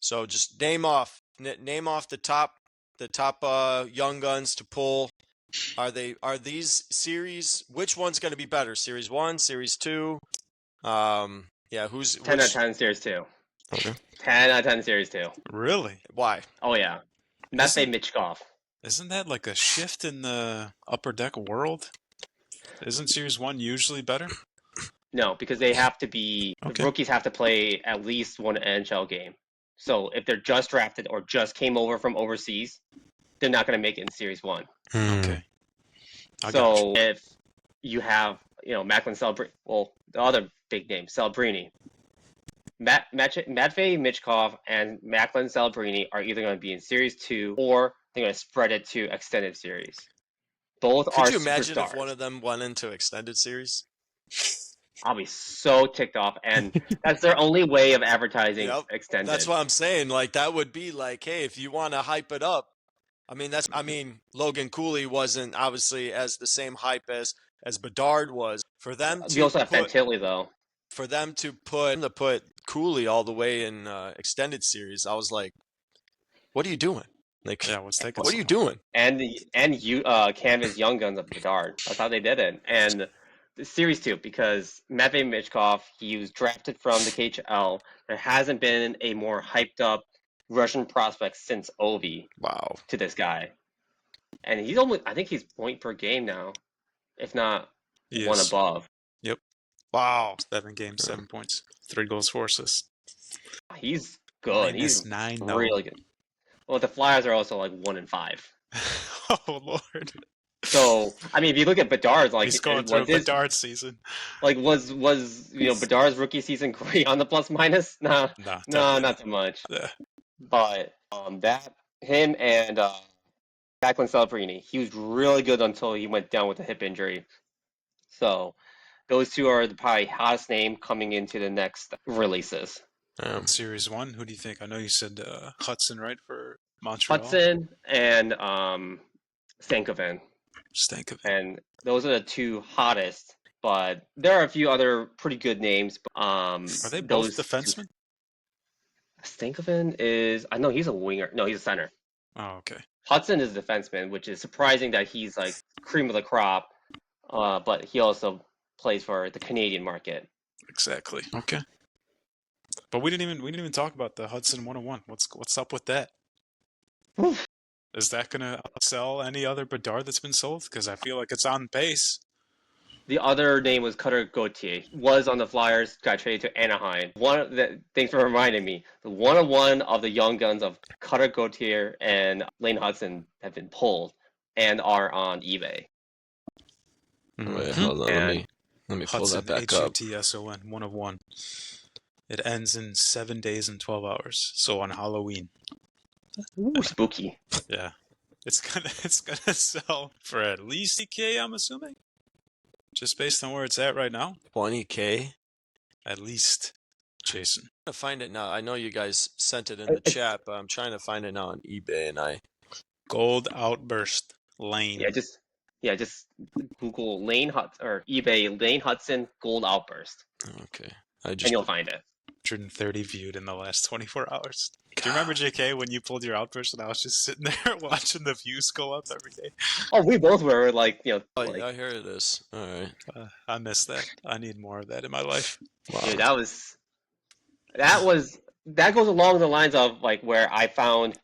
So just name off the top young guns to pull. Are these series? Which one's going to be better? Series 1, Series 2? Yeah, 10 out of 10 Series 2. Okay. 10 out of 10 Series 2. Really? Why? Oh, yeah. Matvei Michkov. Isn't that like a shift in the upper deck world? Isn't Series 1 usually better? No, because they have to be... The rookies have to play at least one NHL game. So if they're just drafted or just came over from overseas, they're not going to make it in Series 1. Okay. So if you have, Macklin Celebrini... Well, the other big name, Celebrini. Matvei Michkov and Macklin Celebrini are either going to be in Series 2 or they're going to spread it to Extended Series. Both are superstars. Could you imagine if one of them went into Extended Series? I'll be so ticked off, and that's their only way of advertising Extended. That's what I'm saying. Like, that would be like, hey, if you want to hype it up, Logan Cooley wasn't obviously as the same hype as Bedard was. For them to we also have Fantilli, though. For them to put Cooley all the way in Extended Series, I was like, what are you doing? Like, what's taking? What are you doing? And you canvas young guns of Bedard. That's how they did it. And the Series 2, because Matvei Michkov, he was drafted from the KHL. There hasn't been a more hyped up Russian prospect since Ovi. Wow. To this guy. And I think he's point per game now, if not one above. Yep. Wow. 7 games, 7 points, 3 goals, 4 assists. He's good. He's 9 really good. Well, the Flyers are also like 1-5. Oh Lord. So if you look at Bedard's, like he's going through a Bedard season. Like was Bedard's rookie season great on the plus minus? No, not so much. Yeah. But him and Macklin Celebrini, he was really good until he went down with a hip injury. So those two are the probably hottest name coming into the next releases. Series 1, who do you think? I know you said Hutson, right, for Montreal. Hutson and Stankoven. And those are the two hottest. But there are a few other pretty good names. Are they both defensemen? Stankoven is, I know he's a winger. No, he's a center. Oh, okay. Hutson is a defenseman, which is surprising that he's like cream of the crop. But he also plays for the Canadian market. Exactly. Okay. But we didn't even talk about the Hutson 101. What's up with that? Oof. Is that gonna sell any other Bedard that's been sold? Because I feel like it's on pace. The other name was Cutter Gauthier. Was on the Flyers, got traded to Anaheim. Thanks for reminding me. The 101 of the young guns of Cutter Gauthier and Lane Hutson have been pulled and are on eBay. Wait, hold on. Let me pull Hutson, that back up. Hutson, 101. It ends in 7 days and 12 hours. So on Halloween. Ooh, spooky. Yeah. It's gonna sell for at least $20K, I'm assuming. Just based on where it's at right now. $20K? At least, Jason. I'm trying to find it now. I know you guys sent it in the chat, but I'm trying to find it now on eBay, and Gold Outburst Lane. Yeah, just Google Lane Hutson or eBay Lane Hutson Gold Outburst. Okay. And you'll find it. 130 viewed in the last 24 hours. Do you remember, JK, when you pulled your outburst and I was just sitting there watching the views go up every day? Oh, we both were like, Oh, yeah, here it is. All right. I miss that. I need more of that in my life. Wow. Dude, that goes along the lines of like where I found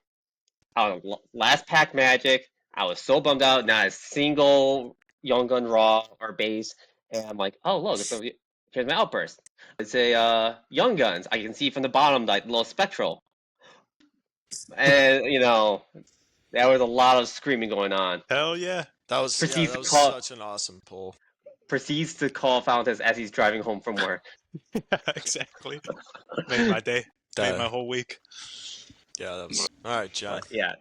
last pack Magic. I was so bummed out, not a single Young Gun Raw or base, and I'm like, oh look, here's my outburst. It's a Young Guns. I can see from the bottom like little spectral, and there was a lot of screaming going on. Hell yeah. That was such an awesome pull. Proceeds to call Fountas as he's driving home from work. Exactly. Made my day. Made my whole week. Yeah, that was all right, John. Yeah,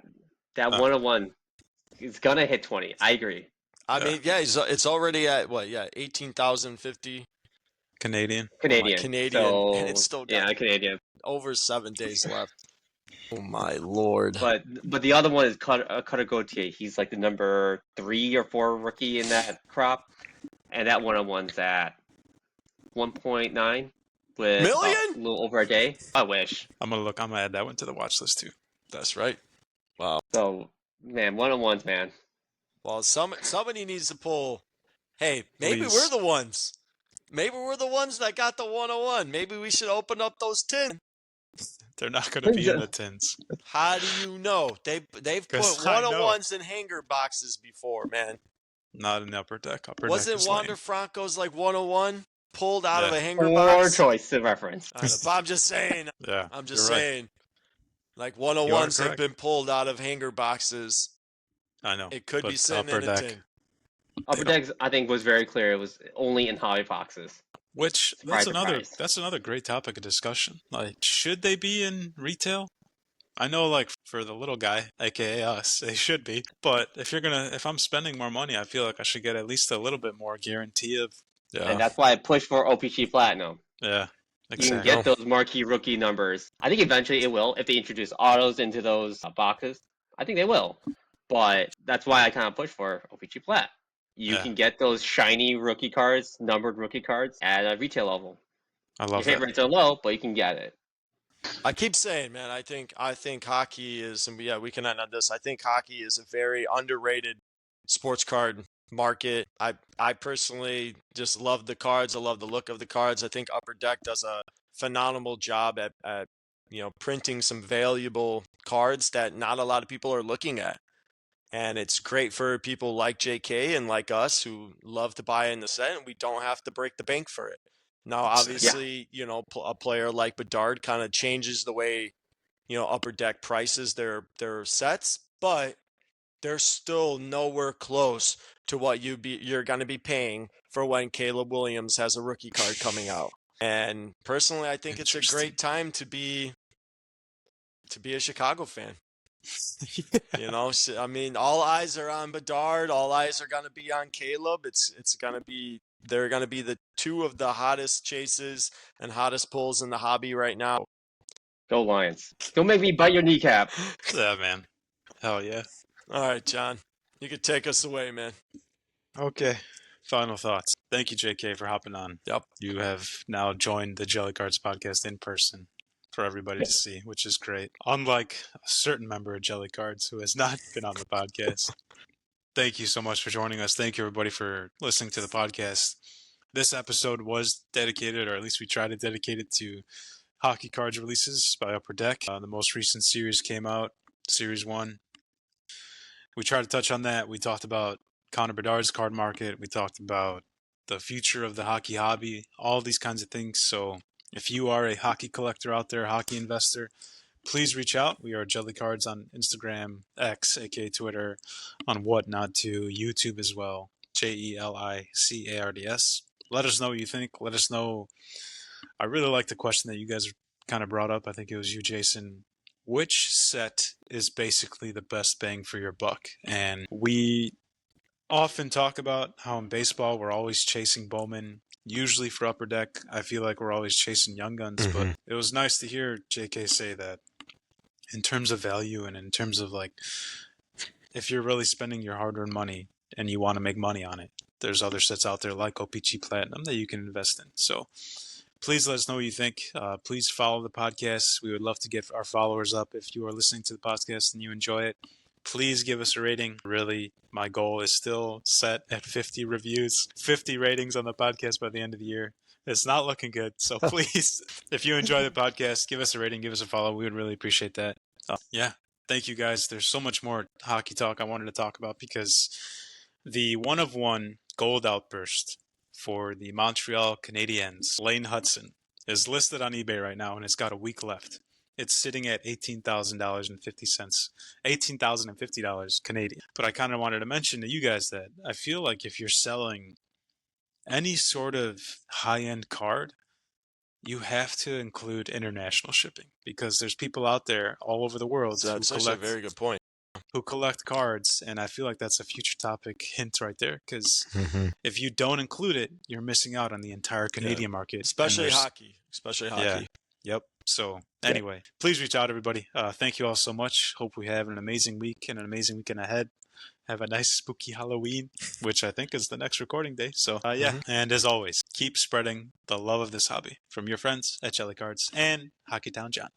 that 101 is gonna hit 20. I agree. I mean, yeah, it's already at what? Yeah, 18,050 Canadian. Canadian, so, and it's still got Canadian. over 7 days left. Oh my lord! But the other one is Cutter Gauthier. He's like the number 3 or 4 rookie in that crop, and that 101's at 1.9 with million, a little over a day. I wish. I'm gonna add that one to the watch list too. That's right. Wow. So man, 101s, man. Well, somebody needs to pull. Hey, maybe Please. we're the ones. Maybe we're the ones that got the 101. Maybe we should open up those tins. They're not going to be in the tins. How do you know? They've put 101s in hanger boxes before, man. Not in the upper deck. Wasn't Wander Franco's like 101 pulled out of a hanger Poor box? choice of reference. But I'm just saying. Yeah, I'm just saying. Right. Like 101s have been pulled out of hanger boxes. I know. It could be sitting in a tin. Upper Decks, I think, was very clear. It was only in hobby boxes. Which that's another great topic of discussion. Like, should they be in retail? I know, like, for the little guy, aka us, they should be. But if I'm spending more money, I feel like I should get at least a little bit more guarantee of. Yeah. And that's why I push for OPC Platinum. Yeah. Exactly. You can get those marquee rookie numbers. I think eventually it will if they introduce autos into those boxes. I think they will. But that's why I kind of push for OPG Plat. You can get those shiny rookie cards, numbered rookie cards, at a retail level. I love that. Your hit rates are low, but you can get it. I keep saying, man, I think hockey is, and we can end on this. I think hockey is a very underrated sports card market. I personally just love the cards. I love the look of the cards. I think Upper Deck does a phenomenal job at printing some valuable cards that not a lot of people are looking at. And it's great for people like JK and like us who love to buy in the set, and we don't have to break the bank for it. Now, obviously, a player like Bedard kind of changes the way, Upper Deck prices their sets, but they're still nowhere close to what you're going to be paying for when Caleb Williams has a rookie card coming out. And personally, I think it's a great time to be a Chicago fan. I mean, all eyes are on Bedard. All eyes are going to be on Caleb. They're going to be the two of the hottest chases and hottest pulls in the hobby right now. Go Lions. Don't make me bite your kneecap. Yeah, man. Hell yeah. All right, John. You can take us away, man. Okay. Final thoughts. Thank you, JK, for hopping on. Yep. You have now joined the Jelly Cards podcast in person for everybody to see, which is great. Unlike a certain member of Jelly Cards who has not been on the podcast. Thank you so much for joining us. Thank you, everybody, for listening to the podcast. This episode was dedicated, or at least we tried to dedicate it to hockey cards releases by Upper Deck. The most recent series came out, Series 1. We tried to touch on that. We talked about Connor Bedard's card market. We talked about the future of the hockey hobby, all these kinds of things. So if you are a hockey collector out there, hockey investor, please reach out. We are Jelly Cards on Instagram, X, aka Twitter, on Whatnot too, YouTube as well, JELICARDS. Let us know what you think. Let us know. I really like the question that you guys kind of brought up. I think it was you, Jason. Which set is basically the best bang for your buck? And we often talk about how in baseball we're always chasing Bowman. Usually for Upper Deck, I feel like we're always chasing young guns. But it was nice to hear JK say that in terms of value and in terms of like, if you're really spending your hard-earned money and you want to make money on it, there's other sets out there like OPG Platinum that you can invest in. So please let us know what you think. Please follow the podcast. We would love to get our followers up. If you are listening to the podcast and you enjoy it, please give us a rating. Really, my goal is still set at 50 reviews, 50 ratings on the podcast by the end of the year. It's not looking good. So please, if you enjoy the podcast, give us a rating, give us a follow. We would really appreciate that. Yeah. Thank you, guys. There's so much more hockey talk I wanted to talk about because the one-of-one gold outburst for the Montreal Canadiens, Lane Hutson, is listed on eBay right now, and it's got a week left. It's sitting at $18,050, $18,050 Canadian. But I kind of wanted to mention to you guys that I feel like if you're selling any sort of high-end card, you have to include international shipping because there's people out there all over the world That's actually a very good point. who collect cards, and I feel like that's a future topic hint right there because if you don't include it, you're missing out on the entire Canadian market. Especially hockey. Yeah. Yep. So anyway, please reach out, everybody. Thank you all so much. Hope we have an amazing week and an amazing weekend ahead. Have a nice spooky Halloween, which I think is the next recording day. So and as always, keep spreading the love of this hobby from your friends at Jelly Cards and Hockeytown John.